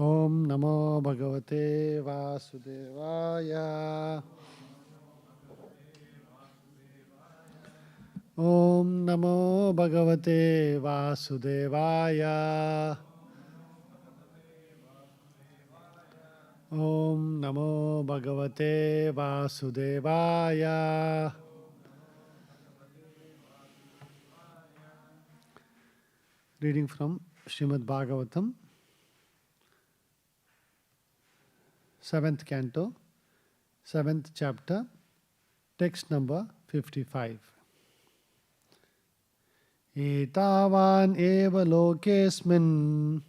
Om Namo Bhagavate Vasudevaya. Om Namo Bhagavate Vasudevaya. Om Namo Bhagavate Vasudevaya. Reading from Srimad Bhagavatam, 7th canto, 7th chapter, text number 55. Etavan eva lokesmin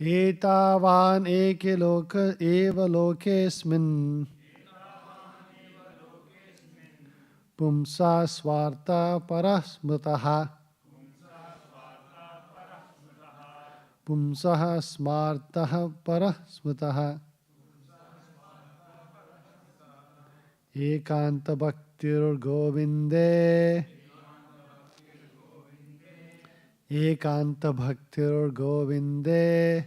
Etavan eke loka eva lokesmin Pumsa swarta parasmritaha Pumsaha smartaha parasmritaha Ekanta bhaktir govinde Ekanta bhaktir govinde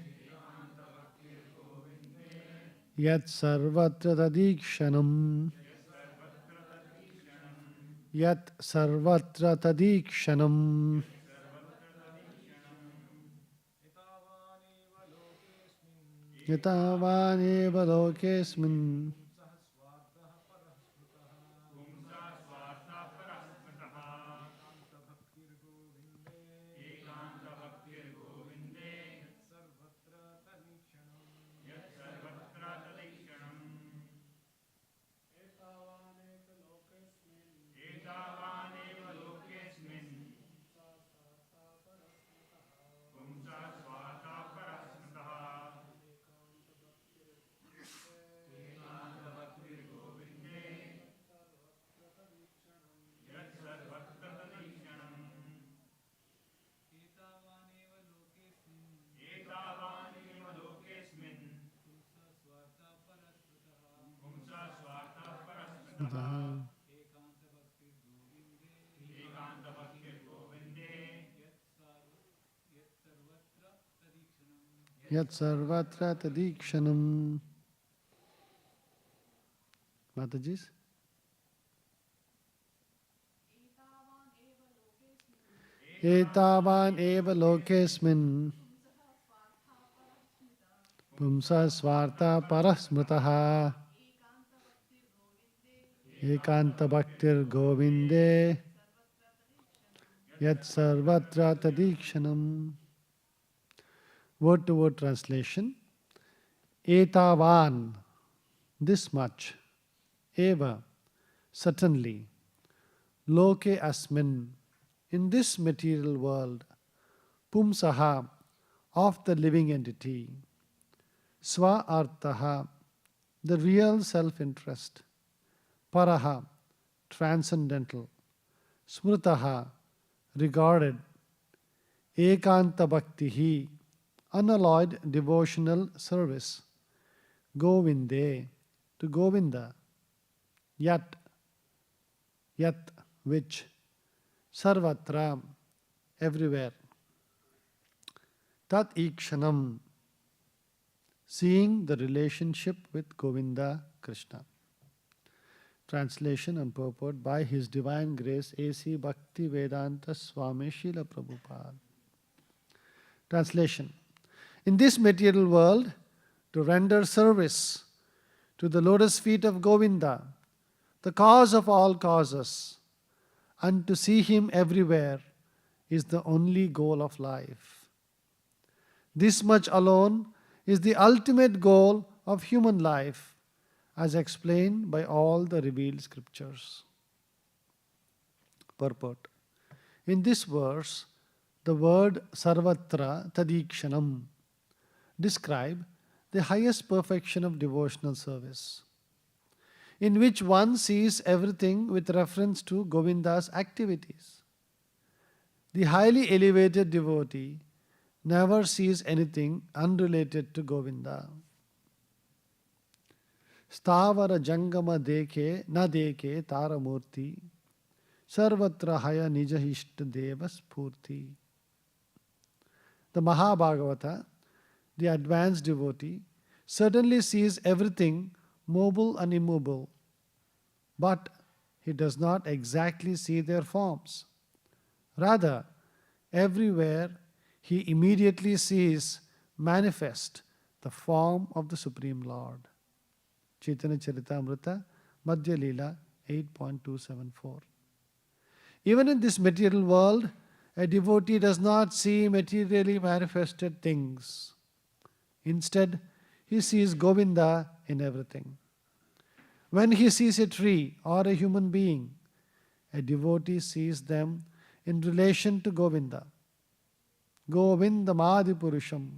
Yat sarvatra tadikshanam Yat sarvatra tadikshanam Yatavaneva lokesmin Yat sarvatra tadikshanam. Matajis? Etavan eva lokesmin Pumsa swarta parasmritaha Ekanta bhaktir govinde Yat sarvatra tadikshanam. Word to word translation. Etavan, this much. Eva, certainly. Loke asmin, in this material world. Pumsaha, of the living entity. Swa artaha, the real self-interest. Paraha, transcendental. Smritaha, regarded. Ekanta bhaktihi, unalloyed devotional service. Govinde, to Govinda. Yat, which. Sarvatra, everywhere. Tat ikshanam, seeing the relationship with Govinda Krishna. Translation and purport by His Divine Grace A.C. Bhakti Vedanta Swami Srila Prabhupada. Translation. In this material world, to render service to the lotus feet of Govinda, the cause of all causes, and to see Him everywhere is the only goal of life. This much alone is the ultimate goal of human life, as explained by all the revealed scriptures. Purport. In this verse, the word sarvatra tadikshanam describe the highest perfection of devotional service, in which one sees everything with reference to Govinda's activities. The highly elevated devotee never sees anything unrelated to Govinda. Stavara jangama deke na deke taramurti sarvatra haya nijahishta deva spurti. The Mahabhagavata, the advanced devotee, certainly sees everything mobile and immobile, but he does not exactly see their forms. Rather, everywhere he immediately sees manifest the form of the Supreme Lord. Chaitanya Charitamrita, Madhya Leela 8.274. Even in this material world, a devotee does not see materially manifested things. Instead, he sees Govinda in everything. When he sees a tree or a human being, a devotee sees them in relation to Govinda. Govindamadi Purusham.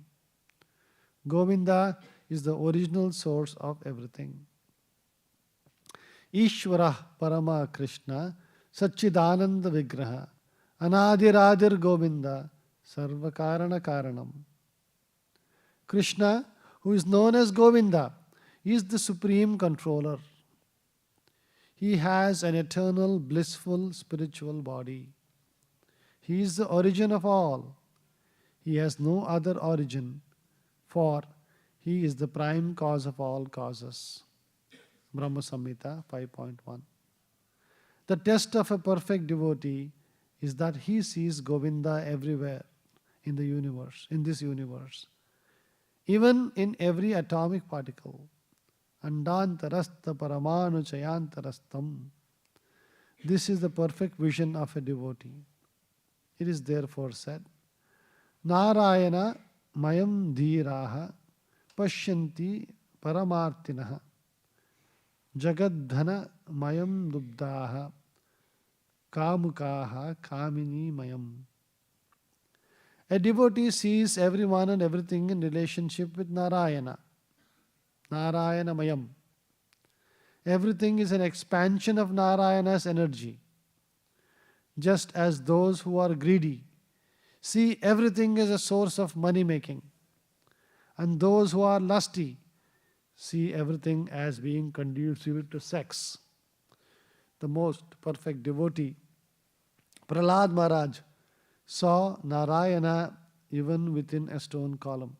Govinda is the original source of everything. Ishvara Parama Krishna Satchidananda Vigraha Anadiradir Govinda Sarvakarana Karanam. Krishna, who is known as Govinda, is the supreme controller. He has an eternal, blissful, spiritual body. He is the origin of all. He has no other origin, for he is the prime cause of all causes. Brahma Samhita 5.1. The test of a perfect devotee is that he sees Govinda everywhere in the universe, in this universe, even in every atomic particle. Andantarastha paramanu chayantarastam. This is the perfect vision of a devotee. It is therefore said, Narayana mayam dhiraha pashyanti paramartinaha jagadhana mayam dubdaha kamukaha kamini mayam. A devotee sees everyone and everything in relationship with Narayana. Narayana mayam. Everything is an expansion of Narayana's energy. Just as those who are greedy see everything as a source of money making, and those who are lusty see everything as being conducive to sex. The most perfect devotee, Prahlad Maharaj, saw Narayana even within a stone column.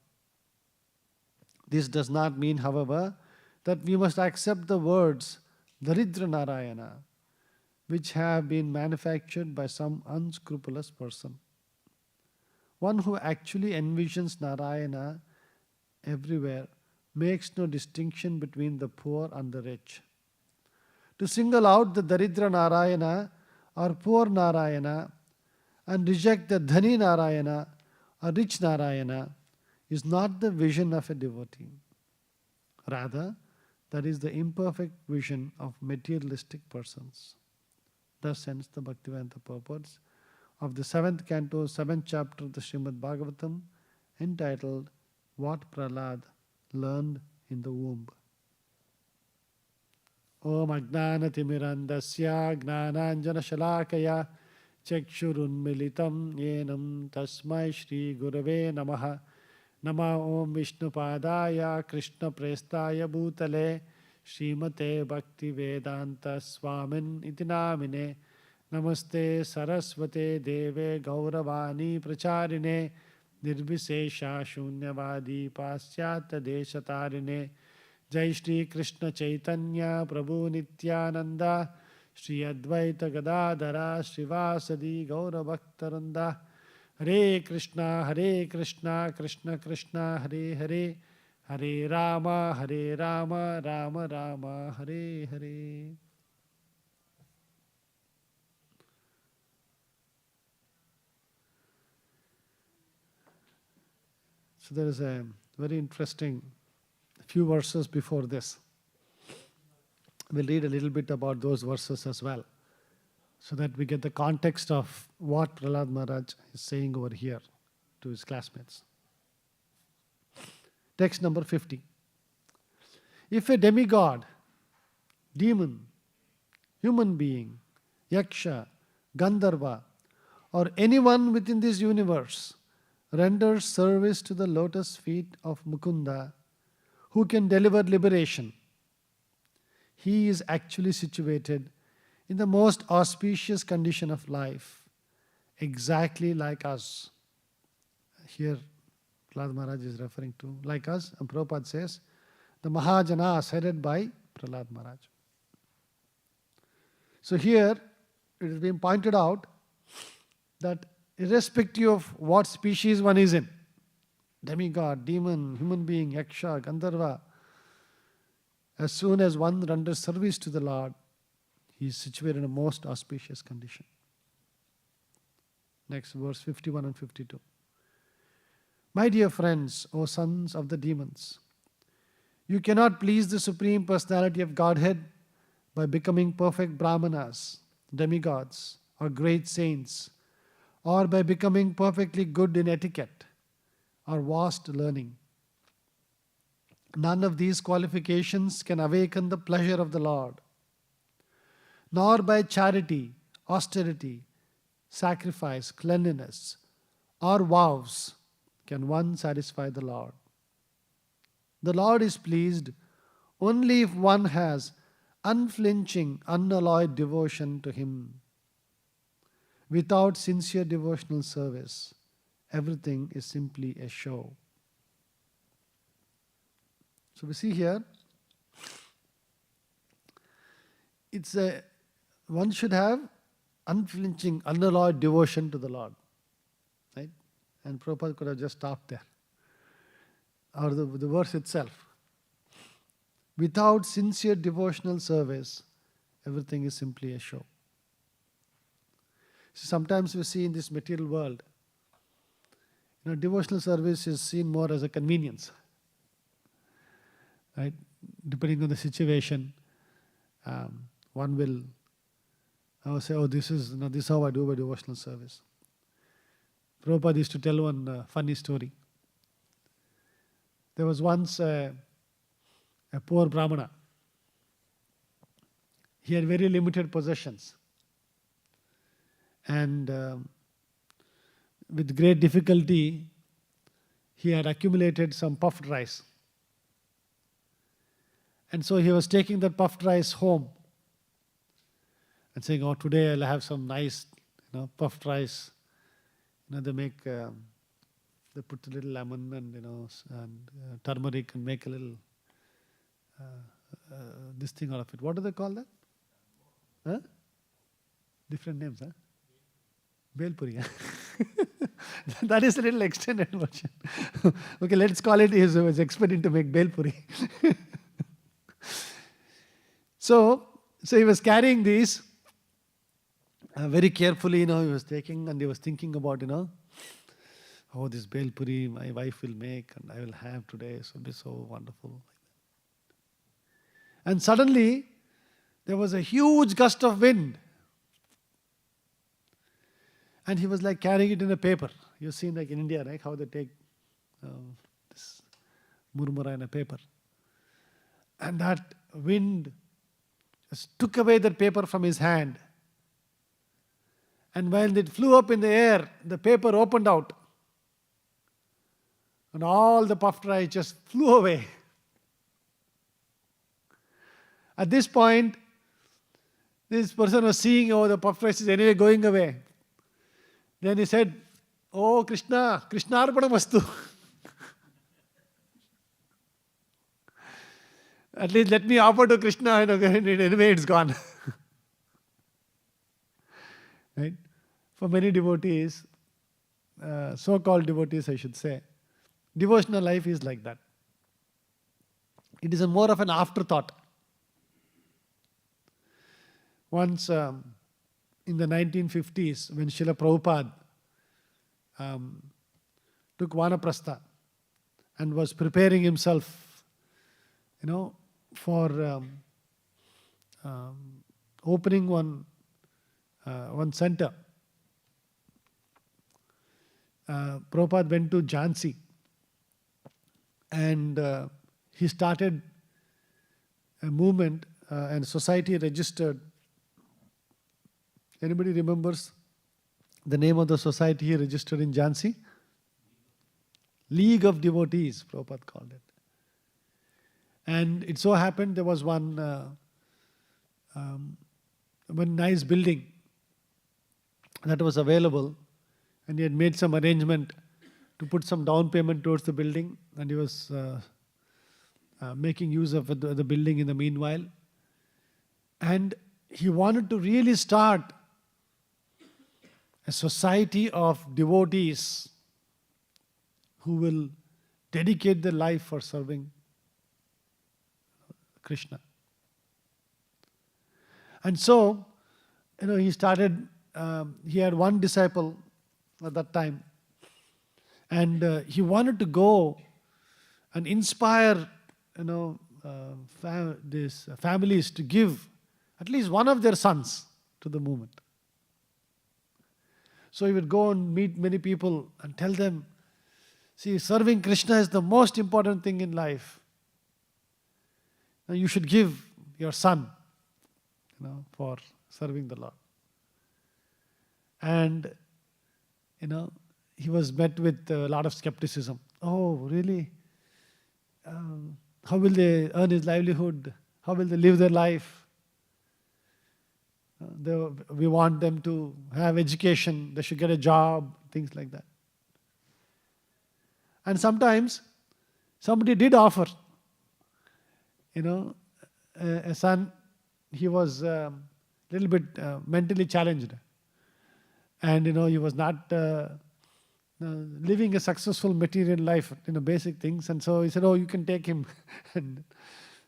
This does not mean, however, that we must accept the words Daridra Narayana, which have been manufactured by some unscrupulous person. One who actually envisions Narayana everywhere makes no distinction between the poor and the rich. To single out the Daridra Narayana or poor Narayana and reject the Dhani Narayana or rich Narayana is not the vision of a devotee. Rather, that is the imperfect vision of materialistic persons. Thus ends the Bhaktivedanta purports of the 7th canto, 7th chapter of the Srimad Bhagavatam, entitled What Prahlad Learned in the Womb. Om Ajnanatimirandasya Gnananjana Shalakaya Chakshurunmilitam Yenam Tasmai Shri Gurave Namaha Nama Om Vishnupadaya Krishna Prestaya Bhutale Srimate Bhakti Vedanta Swamin Itinamine Namaste Saraswate Deve Gauravani Pracharine Nirvisesha Shunyavadi Pasyata Deshatarine Jai Shri Krishna Chaitanya Prabhu Nityananda Shri Advaita Gadadhara Srivasadi Gauravaktaranda Hare Krishna Krishna Krishna Hare Hare Hare Rama Rama Rama Hare Hare. So there is a very interesting few verses before this. We'll read a little bit about those verses as well, so that we get the context of what Prahlad Maharaj is saying over here to his classmates. Text number 50. If a demigod, demon, human being, yaksha, gandharva, or anyone within this universe renders service to the lotus feet of Mukunda, who can deliver liberation, he is actually situated in the most auspicious condition of life, exactly like us. here Prahlad Maharaj is referring to. Like us, and Prabhupada says, the Mahajanas headed by Prahlad Maharaj. So here it is being pointed out that irrespective of what species one is in, demigod, demon, human being, yaksha, gandharva, as soon as one renders service to the Lord, he is situated in a most auspicious condition. Next, verse 51 and 52. My dear friends, O sons of the demons, you cannot please the Supreme Personality of Godhead by becoming perfect brahmanas, demigods, or great saints, or by becoming perfectly good in etiquette or vast learning. None of these qualifications can awaken the pleasure of the Lord, nor by charity, austerity, sacrifice, cleanliness, or vows can one satisfy the Lord. The Lord is pleased only if one has unflinching, unalloyed devotion to Him. Without sincere devotional service, everything is simply a show. So we see here, one should have unflinching, unalloyed devotion to the Lord. Right? And Prabhupada could have just stopped there. Or the verse itself. Without sincere devotional service, everything is simply a show. So sometimes we see in this material world, devotional service is seen more as a convenience. Right? Depending on the situation, one will say, this is how I do my devotional service. Prabhupada used to tell one funny story. There was once a poor Brahmana. He had very limited possessions. And with great difficulty, he had accumulated some puffed rice. And so he was taking that puffed rice home and saying, today I'll have some nice puffed rice. They make, they put a little lemon and turmeric and make a little this thing out of it. What do they call that? Huh? Different names, huh? Belpuri. That is a little extended version. Okay, let's call it, he was expecting to make Belpuri. So he was carrying these very carefully, he was taking and he was thinking about, this Belpuri my wife will make and I will have today, so it'll be so wonderful. And suddenly, there was a huge gust of wind. And he was like carrying it in a paper. You've seen like in India, right, how they take this murmura in a paper. And that wind just took away that paper from his hand. And when it flew up in the air, the paper opened out. And all the puffed rice just flew away. At this point, this person was seeing, the puffed rice is anyway going away. Then he said, "Oh Krishna, Krishnarpanamastu." At least let me offer to Krishna, anyway it's gone. Right? For many devotees, so-called devotees I should say, devotional life is like that. It is more of an afterthought. Once in the 1950s, when Srila Prabhupada took Vanaprastha and was preparing himself, for opening one center, Prabhupada went to Jhansi and he started a movement and society registered. Anybody remembers the name of the society he registered in Jhansi? League of Devotees, Prabhupada called it. And it so happened there was one nice building that was available, and he had made some arrangement to put some down payment towards the building, and he was making use of the building in the meanwhile. And he wanted to really start a society of devotees who will dedicate their life for serving Krishna. And so, he started, he had one disciple at that time, and he wanted to go and inspire, these families to give at least one of their sons to the movement. So he would go and meet many people and tell them, see, serving Krishna is the most important thing in life. Now you should give your son, for serving the Lord. And, he was met with a lot of skepticism. Oh, really? How will they earn his livelihood? How will they live their life? We want them to have education, they should get a job, things like that. And sometimes somebody did offer, a son. He was a little bit mentally challenged, and he was not living a successful material life, basic things. And so he said, oh, you can take him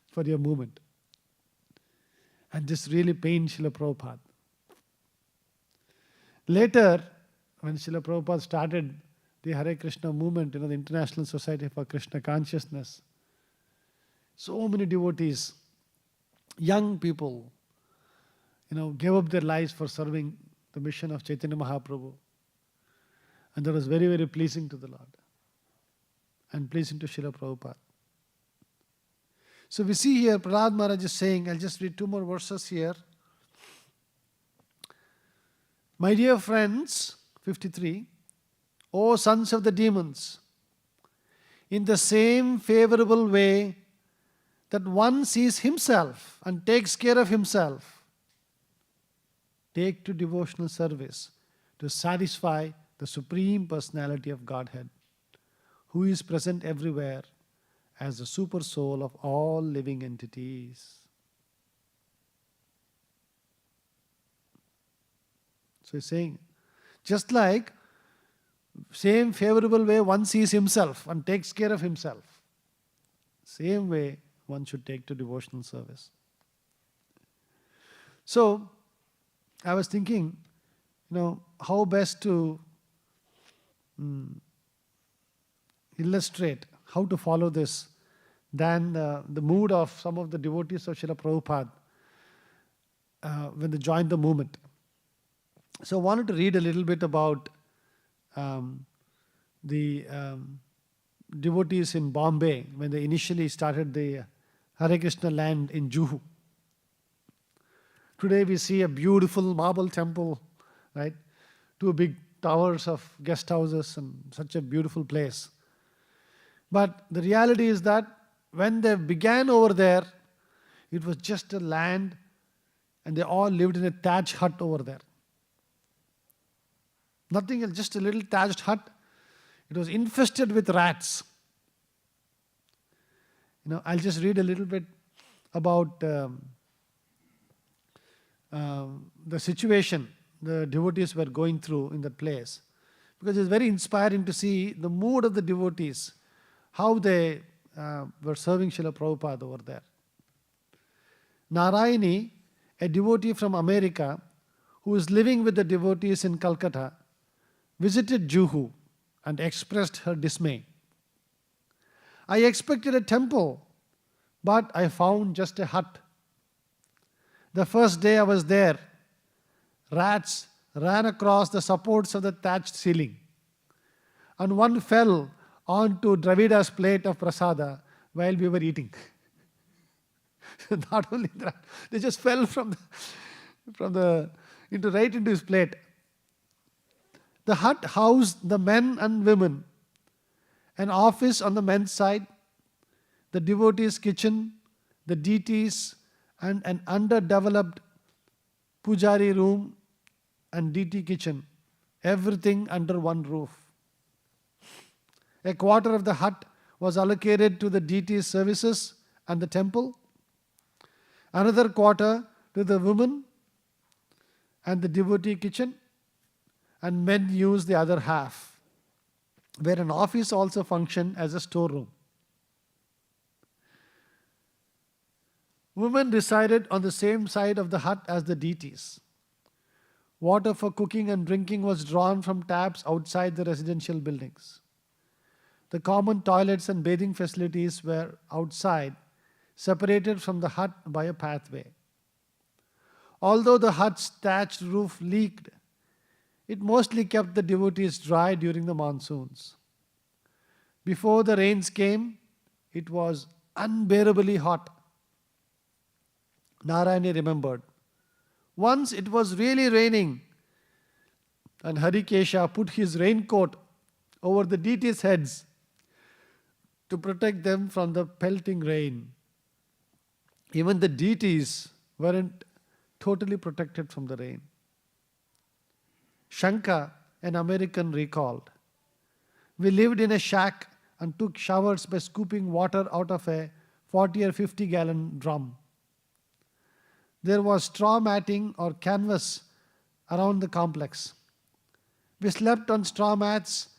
for your movement. And this really pained Srila Prabhupada. Later, when Srila Prabhupada started the Hare Krishna movement, the International Society for Krishna Consciousness, so many devotees, young people, gave up their lives for serving the mission of Chaitanya Mahaprabhu. And that was very, very pleasing to the Lord and pleasing to Srila Prabhupada. So we see here Prahlad Maharaj is saying, I'll just read two more verses here. My dear friends, 53, O sons of the demons, in the same favorable way that one sees himself and takes care of himself, take to devotional service to satisfy the Supreme Personality of Godhead, who is present everywhere as the super soul of all living entities. So he's saying, just like same favorable way one sees himself and takes care of himself, same way one should take to devotional service. So I was thinking, how best to illustrate how to follow this than the mood of some of the devotees of Srila Prabhupada when they joined the movement. So I wanted to read a little bit about the devotees in Bombay when they initially started the Hare Krishna land in Juhu. Today we see a beautiful marble temple, right? Two big towers of guest houses and such a beautiful place. But the reality is that when they began over there, it was just a land and they all lived in a thatched hut over there. Nothing else, just a little thatched hut. It was infested with rats. I'll just read a little bit about the situation the devotees were going through in that place. Because it's very inspiring to see the mood of the devotees, how they were serving Srila Prabhupada over there. Narayani, a devotee from America, who is living with the devotees in Calcutta, visited Juhu and expressed her dismay. I expected a temple, but I found just a hut. The first day I was there, rats ran across the supports of the thatched ceiling, and one fell onto Dravida's plate of prasada while we were eating. Not only that, they just fell right into his plate. The hut housed the men and women, an office on the men's side, the devotees' kitchen, the deities, and an underdeveloped pujari room and deity kitchen, everything under one roof. A quarter of the hut was allocated to the deity's services and the temple, another quarter to the women and the devotee kitchen, and men used the other half, where an office also functioned as a storeroom. Women resided on the same side of the hut as the deities. Water for cooking and drinking was drawn from taps outside the residential buildings. The common toilets and bathing facilities were outside, separated from the hut by a pathway. Although the hut's thatched roof leaked, it mostly kept the devotees dry during the monsoons. Before the rains came, it was unbearably hot. Narayani remembered. Once it was really raining, and Harikesha put his raincoat over the deities' heads to protect them from the pelting rain. Even the deities weren't totally protected from the rain. Shanka, an American, recalled, "We lived in a shack and took showers by scooping water out of a 40 or 50-gallon drum. There was straw matting or canvas around the complex. We slept on straw mats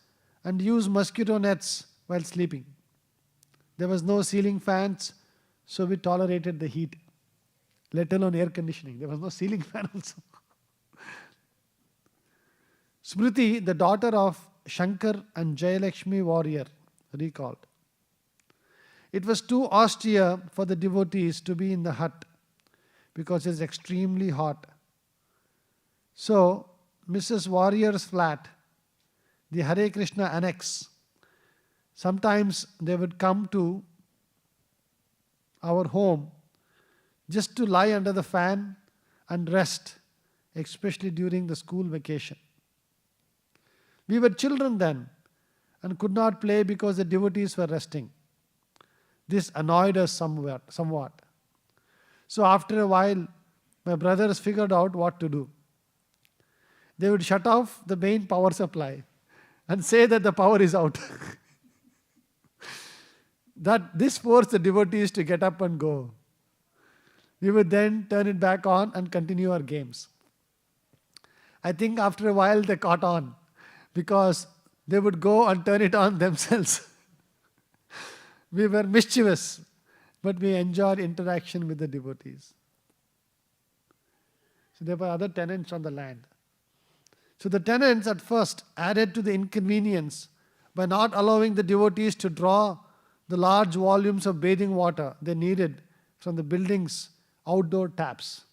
and used mosquito nets while sleeping. There was no ceiling fans, so we tolerated the heat, let alone air conditioning. There was no ceiling fan also." Smriti, the daughter of Shankar and Jayalakshmi warrior, recalled, "It was too austere for the devotees to be in the hut because it's extremely hot. So, Mrs. Warrior's flat, the Hare Krishna annex, sometimes they would come to our home just to lie under the fan and rest, especially during the school vacation. We were children then and could not play because the devotees were resting. This annoyed us somewhat. So after a while, my brothers figured out what to do. They would shut off the main power supply and say that the power is out. That this forced the devotees to get up and go. We would then turn it back on and continue our games. I think after a while they caught on, because they would go and turn it on themselves. We were mischievous, but we enjoyed interaction with the devotees." So there were other tenants on the land. So the tenants at first added to the inconvenience by not allowing the devotees to draw the large volumes of bathing water they needed from the building's outdoor taps.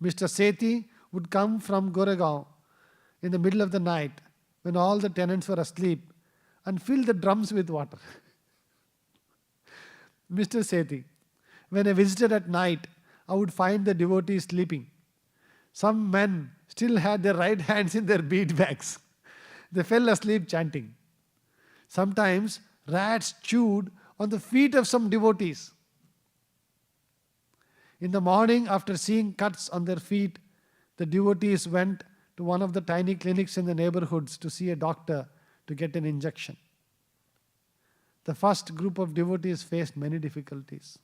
Mr. Sethi would come from Goregaon in the middle of the night when all the tenants were asleep and fill the drums with water. Mr. Sethi, "When I visited at night, I would find the devotees sleeping. Some men still had their right hands in their bead bags. They fell asleep chanting. Sometimes rats chewed on the feet of some devotees. In the morning, after seeing cuts on their feet, the devotees went to one of the tiny clinics in the neighborhoods to see a doctor to get an injection. The first group of devotees faced many difficulties.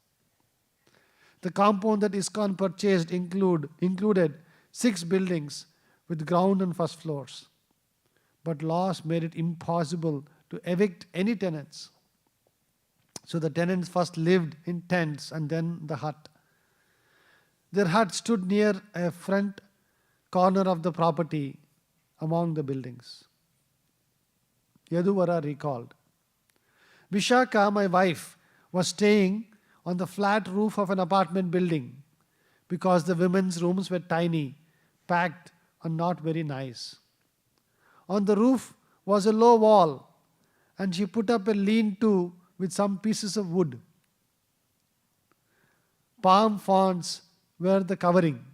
The compound that ISKCON purchased included 6 buildings with ground and first floors. But loss made it impossible to evict any tenants. So the tenants first lived in tents and then the hut. Their hut stood near a front corner of the property among the buildings." Yaduvara recalled, "Vishaka, my wife, was staying on the flat roof of an apartment building because the women's rooms were tiny, packed, and not very nice. On the roof was a low wall, and she put up a lean-to with some pieces of wood. Palm fronds were the covering.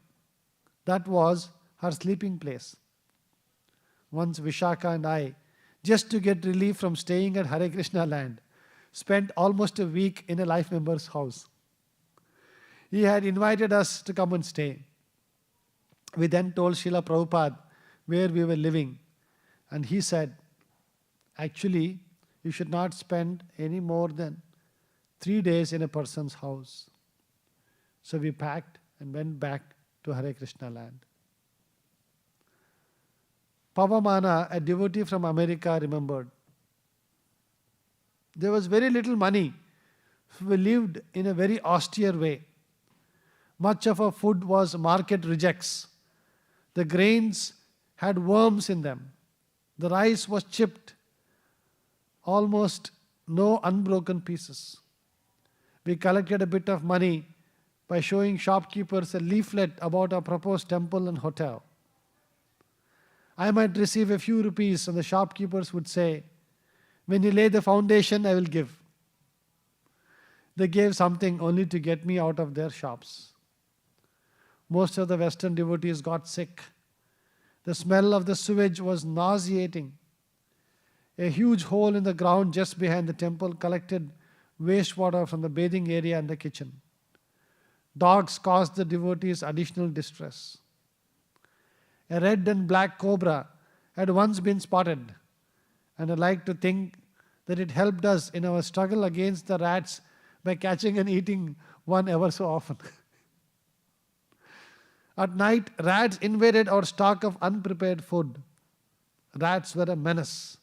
That was her sleeping place. Once Vishaka and I, just to get relief from staying at Hare Krishna land, spent almost a week in a life member's house. He had invited us to come and stay. We then told Srila Prabhupada where we were living, and he said, 'Actually, you should not spend any more than 3 days in a person's house. So we packed and went back to Hare Krishna land. Pavamana, a devotee from America, remembered, there was very little money. We lived in a very austere way. Much of our food was market rejects. The grains had worms in them. The rice was chipped, almost no unbroken pieces. We collected a bit of money by showing shopkeepers a leaflet about our proposed temple and hotel. I might receive a few rupees, and the shopkeepers would say, "When you lay the foundation, I will give." They gave something only to get me out of their shops. Most of the Western devotees got sick. The smell of the sewage was nauseating. A huge hole in the ground just behind the temple collected wastewater from the bathing area and the kitchen. Dogs caused the devotees additional distress. A red and black cobra had once been spotted, and I like to think that it helped us in our struggle against the rats by catching and eating one ever so often. At night, rats invaded our stock of unprepared food. Rats were a menace.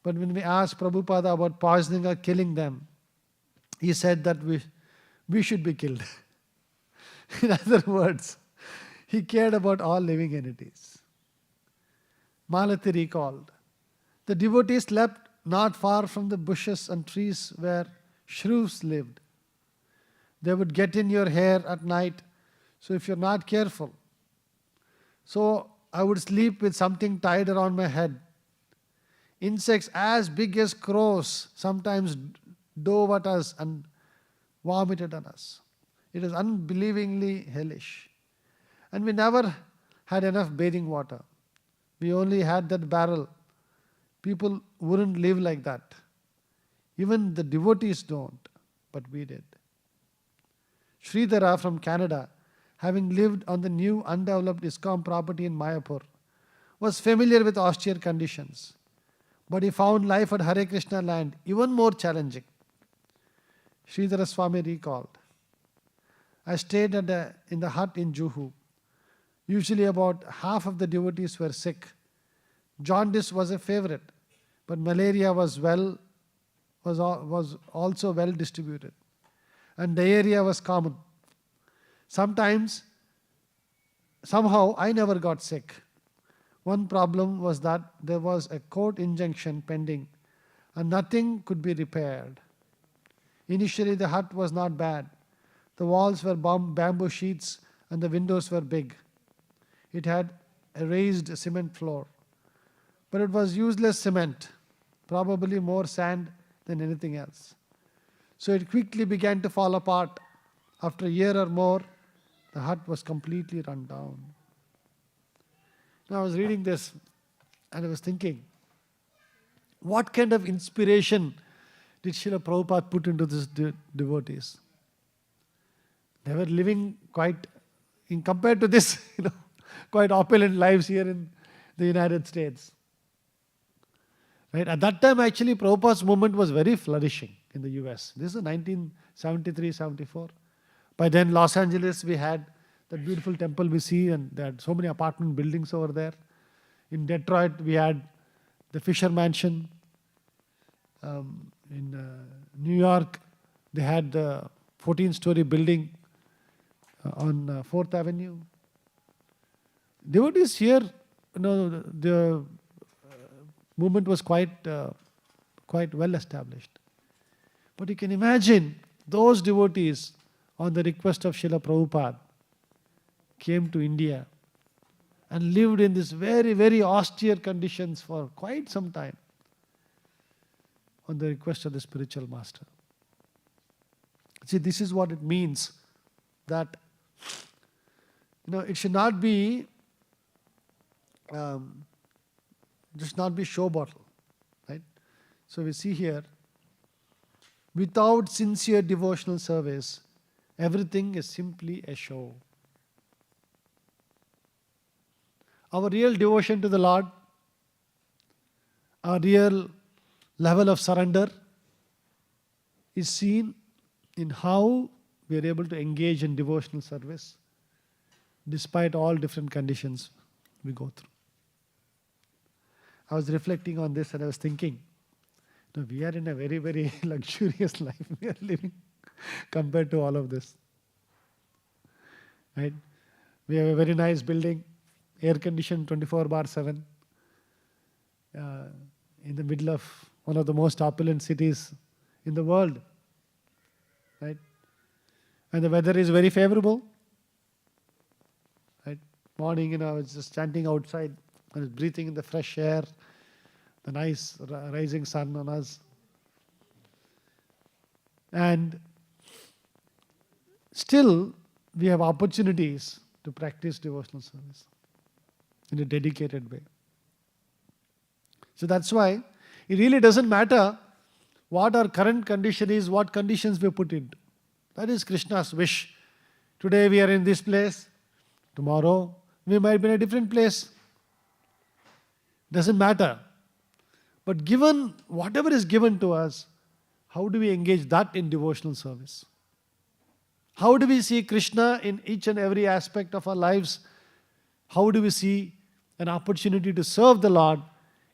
But when we asked Prabhupada about poisoning or killing them, he said that we should be killed. In other words, he cared about all living entities. Malati recalled, the devotees slept not far from the bushes and trees where shrews lived. They would get in your hair at night, so if you're not careful. So I would sleep with something tied around my head. Insects as big as crows sometimes dove at us and vomited on us. It is unbelievingly hellish. And we never had enough bathing water. We only had that barrel. People wouldn't live like that. Even the devotees don't, but we did. Sridhara from Canada, having lived on the new undeveloped ISKCON property in Mayapur, was familiar with austere conditions. But he found life at Hare Krishna land even more challenging. Sridhara Swami recalled, I stayed in the hut in Juhu. Usually about half of the devotees were sick. Jaundice was a favorite, but malaria was also well distributed. And diarrhea was common. Somehow I never got sick. One problem was that there was a court injunction pending and nothing could be repaired. Initially the hut was not bad. The walls were bamboo sheets and the windows were big. It had a raised cement floor. But it was useless cement, probably more sand than anything else. So it quickly began to fall apart. After a year or more, the hut was completely run down. Now I was reading this and I was thinking, what kind of inspiration did Srila Prabhupada put into these devotees? They were living compared to this, quite opulent lives here in the United States. Right? At that time, actually, Prabhupada's movement was very flourishing in the US. This is 1973-74. By then, Los Angeles, we had that beautiful temple we see, and they had so many apartment buildings over there. In Detroit, we had the Fisher Mansion. In New York, they had the 14-story building on 4th Avenue. Devotees here, the movement was quite well established. But you can imagine those devotees, on the request of Srila Prabhupada, came to India and lived in these very, very austere conditions for quite some time on the request of the spiritual master. See, this is what it means that it should not be just not be show bottle, right? So we see here, without sincere devotional service, everything is simply a show. Our real devotion to the Lord, our real level of surrender is seen in how we are able to engage in devotional service despite all different conditions we go through. I was reflecting on this and I was thinking, we are in a very, very luxurious life we are living compared to all of this. Right? We have a very nice building, air conditioned 24/7, in the middle of one of the most opulent cities in the world. Right? And the weather is very favorable. Right? Morning, I was just standing outside, I was breathing in the fresh air, the nice rising sun on us. And still, we have opportunities to practice devotional service in a dedicated way. So that's why it really doesn't matter what our current condition is, what conditions we put into. That is Krishna's wish. Today we are in this place, tomorrow we might be in a different place. Doesn't matter. But given whatever is given to us, how do we engage that in devotional service? How do we see Krishna in each and every aspect of our lives? How do we see an opportunity to serve the Lord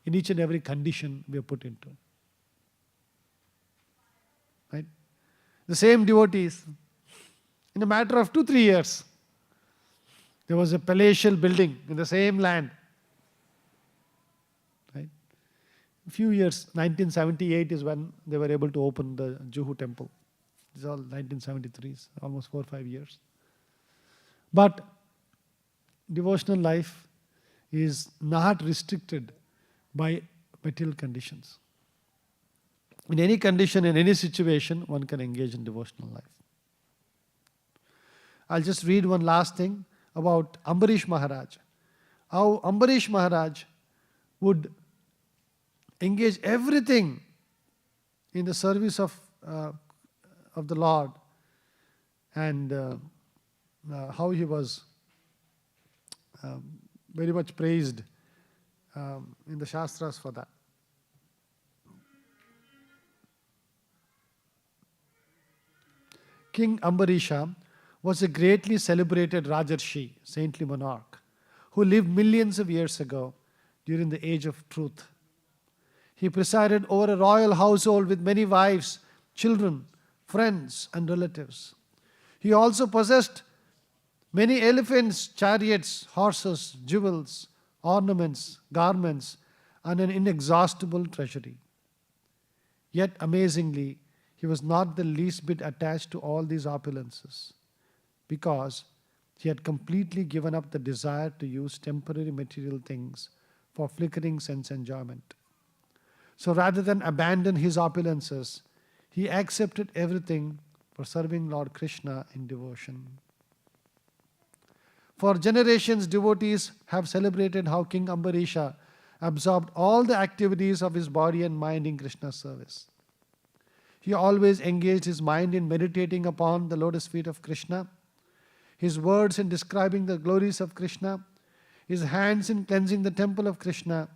in each and every condition we are put into? Right? The same devotees, in a matter of 2-3 years, there was a palatial building in the same land. Right? A few years, 1978 is when they were able to open the Juhu temple. This is all 1973, almost 4 or 5 years. But devotional life is not restricted by material conditions. In any condition, in any situation, one can engage in devotional life. I'll just read one last thing about Ambarish Maharaj. How Ambarish Maharaj would engage everything in the service of the Lord, and how he was very much praised in the Shastras for that. King Ambarisha was a greatly celebrated Rajarshi, saintly monarch, who lived millions of years ago during the age of truth. He presided over a royal household with many wives, children, friends, and relatives. He also possessed many elephants, chariots, horses, jewels, ornaments, garments, and an inexhaustible treasury. Yet, amazingly, he was not the least bit attached to all these opulences, because he had completely given up the desire to use temporary material things for flickering sense enjoyment. So rather than abandon his opulences, he accepted everything for serving Lord Krishna in devotion. For generations, devotees have celebrated how King Ambarisha absorbed all the activities of his body and mind in Krishna's service. He always engaged his mind in meditating upon the lotus feet of Krishna, his words in describing the glories of Krishna, his hands in cleansing the temple of Krishna,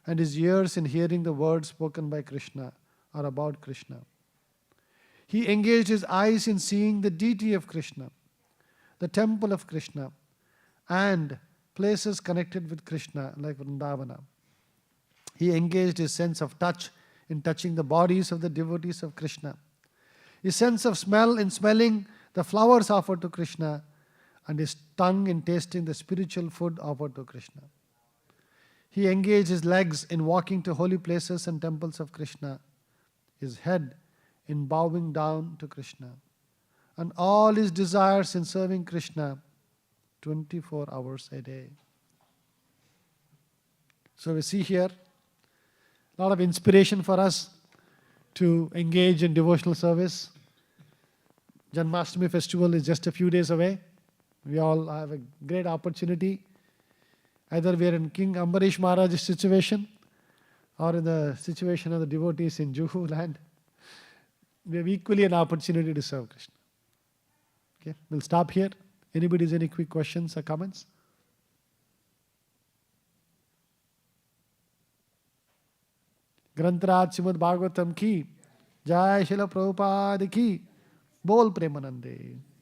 and his ears in hearing the words spoken by Krishna or about Krishna. He engaged his eyes in seeing the deity of Krishna, the temple of Krishna, and places connected with Krishna like Vrindavana. He engaged his sense of touch in touching the bodies of the devotees of Krishna, his sense of smell in smelling the flowers offered to Krishna, and his tongue in tasting the spiritual food offered to Krishna. He engaged his legs in walking to holy places and temples of Krishna, his head in bowing down to Krishna, and all his desires in serving Krishna 24 hours a day. So we see here a lot of inspiration for us to engage in devotional service. Janmashtami festival is just a few days away. We all have a great opportunity. Either we are in King Ambarish Maharaj's situation or in the situation of the devotees in Juhu land. We have equally an opportunity to serve Krishna. Okay, we'll stop here. Anybody has any quick questions or comments? ग्रंथराज Shrimad Bhagavatam की जय, शिल प्रभुपाद की बोल, प्रेमानंदे।